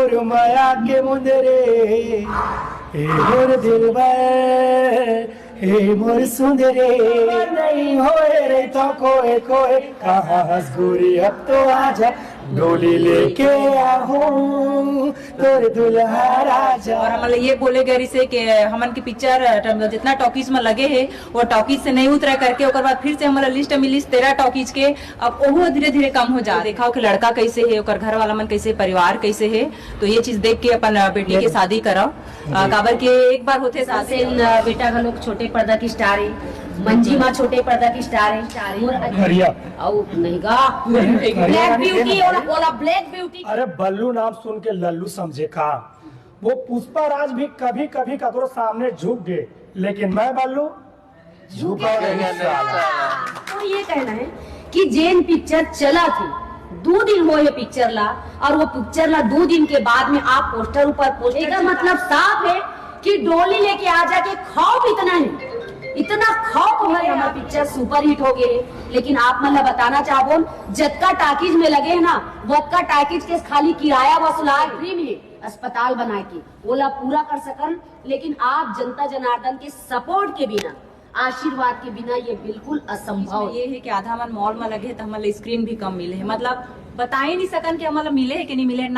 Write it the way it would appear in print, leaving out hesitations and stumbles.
मोर माया के मुंदरे हे मोर दिलबर हे मोर सुंदरे नहीं होए रे तो कोए कोए कहाँ हंस गोरी अब तो आजा डोली लेके आहूं तोर दुल्हा राजा। और हम ये बोले गरी से कि हमन की पिक्चर जितना टॉकीज में लगे है वो टॉकीज से नहीं उतरा करके ओकर बाद फिर से हमारा लिस्ट मिली 13 टॉकीज के, अब वो धीरे धीरे कम हो जा। देखा कि लड़का कैसे है, ओकर घर वाला मन कैसे, परिवार कैसे है, तो ये चीज देख के अपन बेटी के शादी कराओ। काबर के एक बार होते सासे बेटा का लोग छोटे पर्दा की स्टार है, मंजी माँ छोटे पर्दा की स्टार है, हरिया और नहीं गा ब्लैक ब्यूटी और ब्लैक ब्यूटी। अरे बल्लू नाम सुन के लल्लू समझे का, वो पुष्पा राज भी कभी कभी ककरो सामने झुक गए, लेकिन मैं बल्लू झुका नहीं साला। तो ये कहना है कि जेन पिक्चर चला थी 2 दिन हो ये पिक्चर ला, और वो पिक्चर ला 2 दिन के बाद में आप पोस्टर ऊपर पोस्टर का मतलब साफ है कि डोली लेके आ जाके खौफ इतना है, इतना खौफ है, हमारा पिक्चर सुपर हिट हो गए। लेकिन आप मतलब बताना चाहो जतका टाकीज में लगे है ना, वतका टाकीज के खाली किराया वसूला फ्री में अस्पताल बना के ओला पूरा कर सकन, लेकिन आप जनता जनार्दन के सपोर्ट के बिना, आशीर्वाद के बिना ये बिल्कुल असंभव। ये है कि आधा मन मॉल में लगे तो हमारे स्क्रीन भी कम मिले है, मतलब बता ही नहीं सकन कि हमारा मिले है कि नहीं मिले।